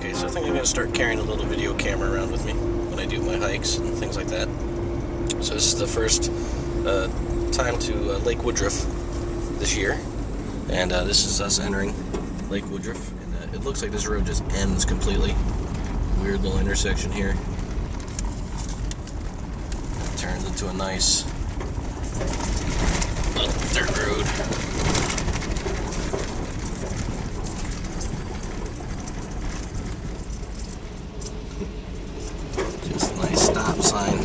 Okay, so I think I'm going to start carrying a little video camera around with me when I do my hikes and things like that. So this is the first time to Lake Woodruff this year, and this is us entering Lake Woodruff, and it looks like this road just ends completely. Weird little intersection here. It turns into a nice dirt road. Just a nice stop sign.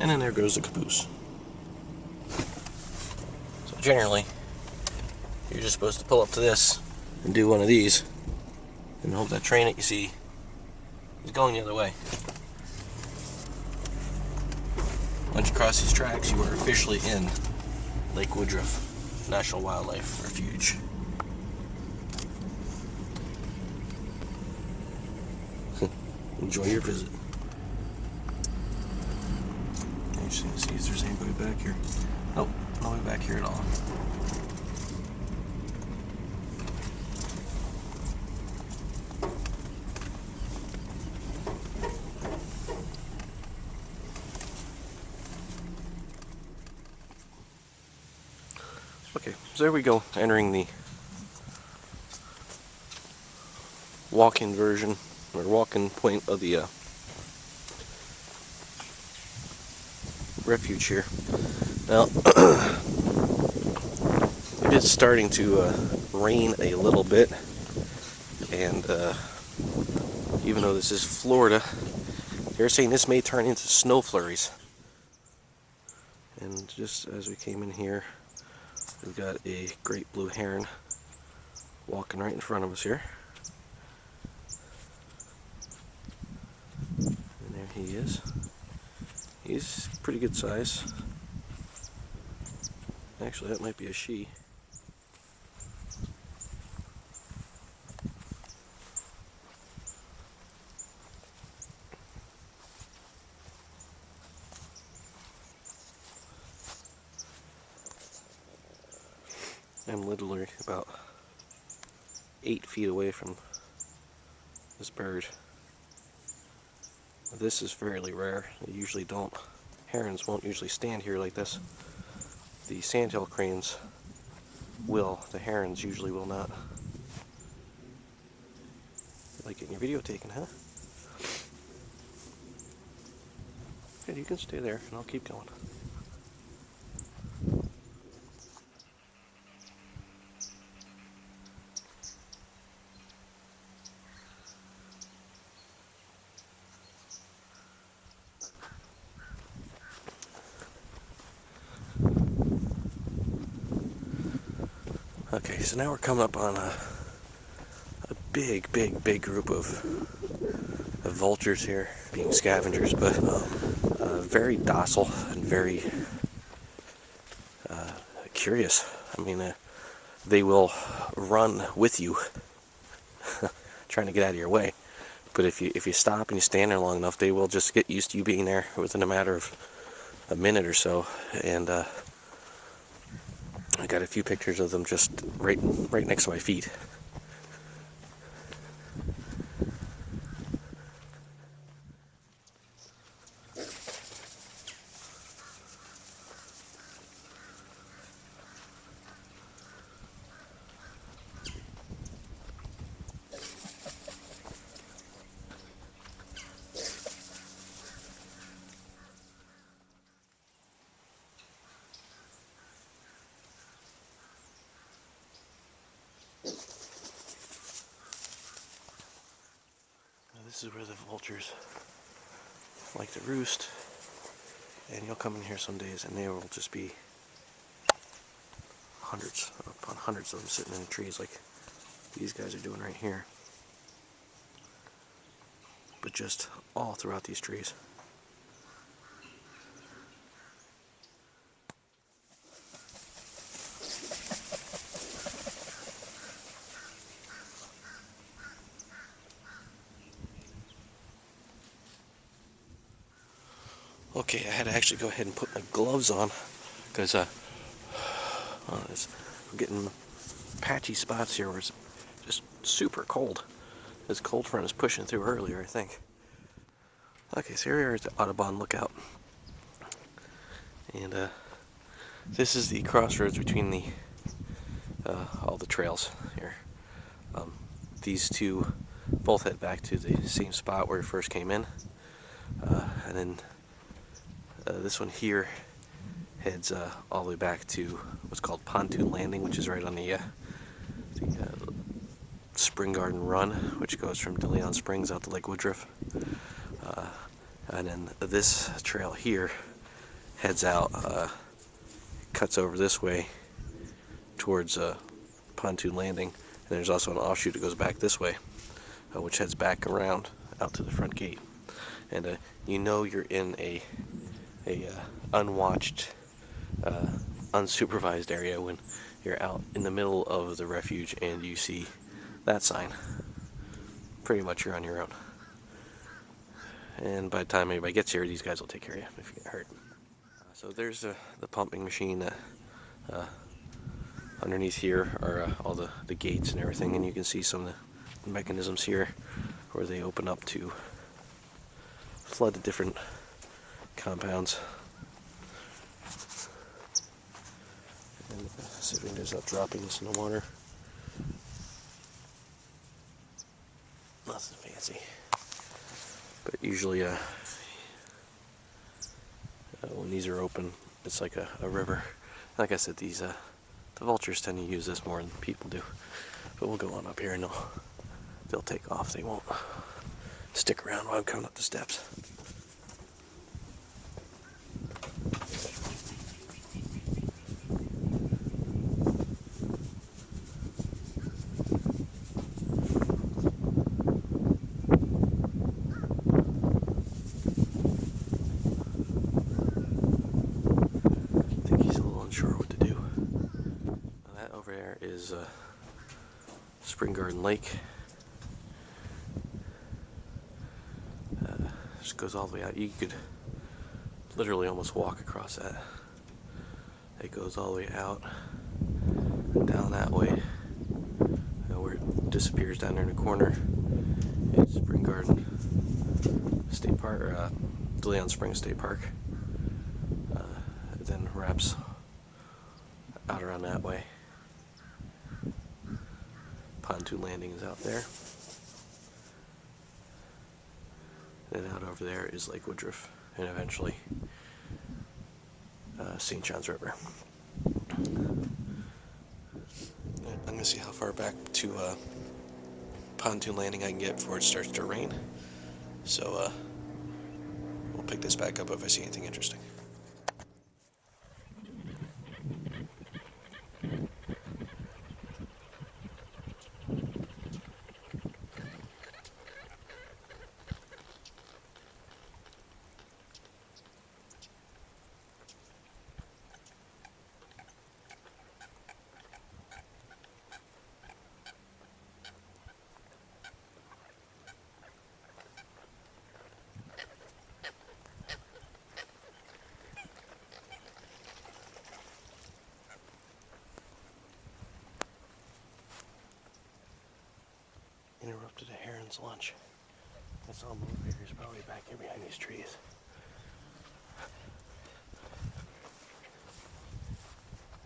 And then there goes the caboose. So generally, you're just supposed to pull up to this and do one of these and hope that train that you see is going the other way. Once you cross these tracks, you are officially in Lake Woodruff National Wildlife Refuge. Enjoy your visit. Interesting to see if there's anybody back here. Nope, nobody back here at all. Okay, so there we go, entering the walk-in version, or walk-in point of the refuge here. Now, it is starting to rain a little bit, and even though this is Florida, they're saying this may turn into snow flurries. And just as we came in here, we've got a great blue heron walking right in front of us here. And there he is. He's pretty good size. Actually, that might be a she. I'm literally about 8 feet away from this bird. This is fairly rare. They usually don't. Herons won't usually stand here like this. The sandhill cranes will. The herons usually will not. You like getting your video taken, huh? Good, you can stay there and I'll keep going. Okay, so now we're coming up on a big group of vultures here, being scavengers, but very docile and very curious. I mean, they will run with you, trying to get out of your way. But if you stop and you stand there long enough, they will just get used to you being there within a matter of a minute or so. And I got a few pictures of them just right next to my feet. This is where the vultures like to roost, and you'll come in here some days and there will just be hundreds upon hundreds of them sitting in the trees like these guys are doing right here, but just all throughout these trees. Okay, I had to actually go ahead and put my gloves on because we're getting patchy spots here where it's just super cold. This cold front is pushing through earlier, I think. Okay, so here we are at the Audubon Lookout. And this is the crossroads between the all the trails here. These two both head back to the same spot where we first came in. And then this one here heads all the way back to what's called Pontoon Landing, which is right on the Spring Garden Run, which goes from DeLeon Springs out to Lake Woodruff. And then this trail here heads out, cuts over this way towards Pontoon Landing, and there's also an offshoot that goes back this way, which heads back around out to the front gate. And you know you're in a unwatched, unsupervised area when you're out in the middle of the refuge and you see that sign. Pretty much you're on your own. And by the time anybody gets here, these guys will take care of you if you get hurt. So there's the pumping machine. Underneath here are all the gates and everything, and you can see some of the mechanisms here where they open up to flood the different compounds. And see if we can just stop dropping this in the water. Nothing fancy. But usually when these are open, it's like a river. Like I said, these the vultures tend to use this more than people do. But we'll go on up here and they'll take off. They won't stick around while I'm coming up the steps. There is Spring Garden Lake. Just goes all the way out. You could literally almost walk across that. It goes all the way out and down that way, where it disappears down there in the corner. It's Spring Garden State Park, or DeLeon Springs State Park. It then wraps out around that way. Pontoon Landing is out there. And out over there is Lake Woodruff, and eventually St. John's River. I'm going to see how far back to Pontoon Landing I can get before it starts to rain. So we'll pick this back up if I see anything interesting. Interrupted a heron's lunch. I saw him over here. He's probably back here behind these trees.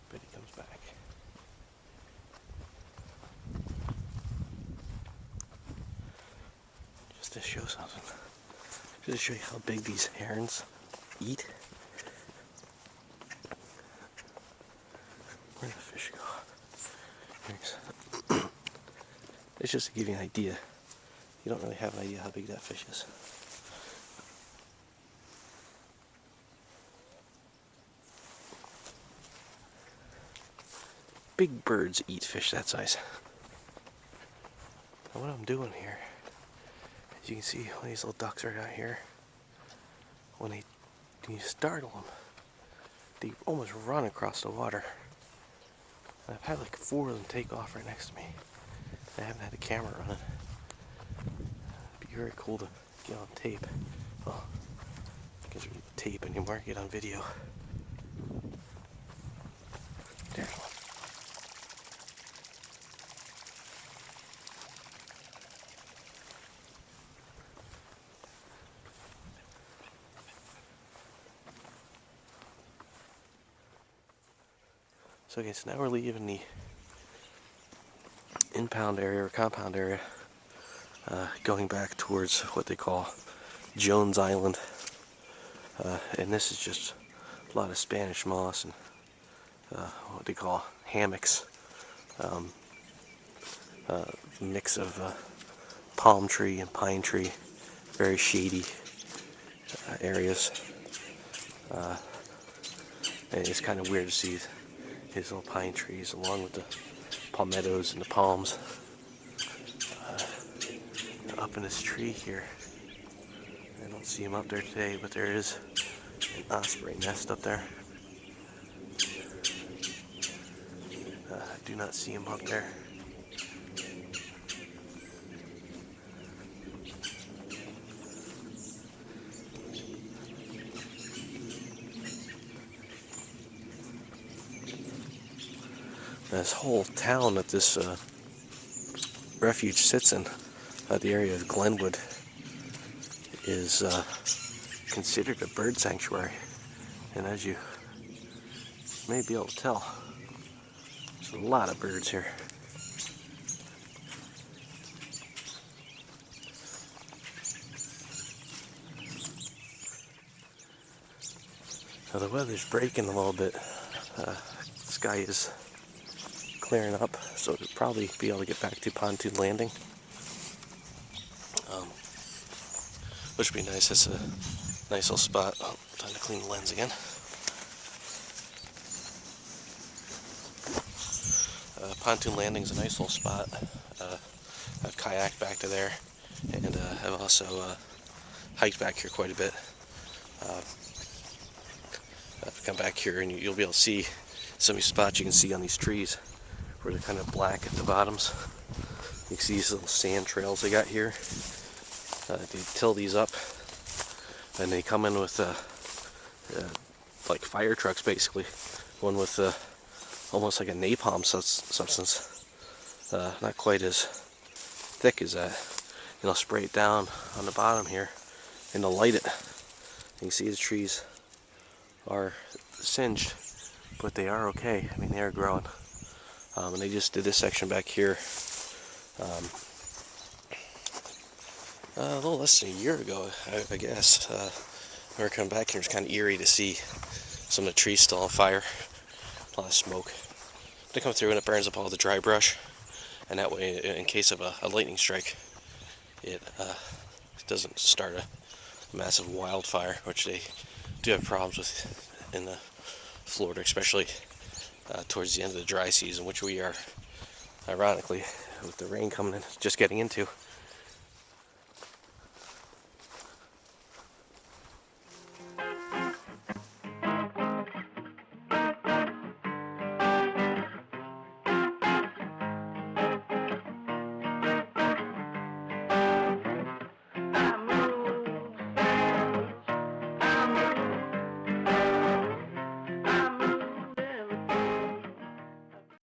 But he comes back. Just to show something. Just to show you how big these herons eat. Where'd the fish go? Thanks. It's just to give you an idea. You don't really have an idea how big that fish is. Big birds eat fish that size. Now what I'm doing here, as you can see, all these little ducks are out here. When you startle them, they almost run across the water. And I've had like 4 of them take off right next to me. I haven't had the camera running. It'd be very cool to get on tape. Well, Can't read the tape anymore. Get on video. There's one. So okay, so now we're leaving the impound area or compound area, going back towards what they call Jones Island, and this is just a lot of Spanish moss and what they call hammocks, mix of palm tree and pine tree, very shady areas. And it's kind of weird to see his little pine trees along with the palmettos and the palms up in this tree here. I don't see him up there today, but there is an osprey nest up there. I do not see him up there. This whole town that this refuge sits in, the area of Glenwood, is considered a bird sanctuary. And as you may be able to tell, there's a lot of birds here. Now the weather's breaking a little bit. The sky is clearing up, so we'll probably be able to get back to Pontoon Landing, which would be nice. It's a nice little spot. Oh, time to clean the lens again. Pontoon Landing is a nice little spot. I've kayaked back to there, and I've also hiked back here quite a bit. I've come back here, and you'll be able to see some of these spots you can see on these trees where they're kind of black at the bottoms. You can see these little sand trails they got here. They till these up, and they come in with like fire trucks, basically. One with almost like a napalm substance, not quite as thick as that. And they'll spray it down on the bottom here, and they'll light it. You can see the trees are singed, but they are okay. I mean, they are growing. And they just did this section back here a little less than a year ago, I guess. We were coming back here. It's kind of eerie to see some of the trees still on fire. A lot of smoke. They come through and it burns up all the dry brush, and that way, in case of a lightning strike, it doesn't start a massive wildfire, which they do have problems with in Florida, especially towards the end of the dry season, which we are, ironically, with the rain coming in, just getting into.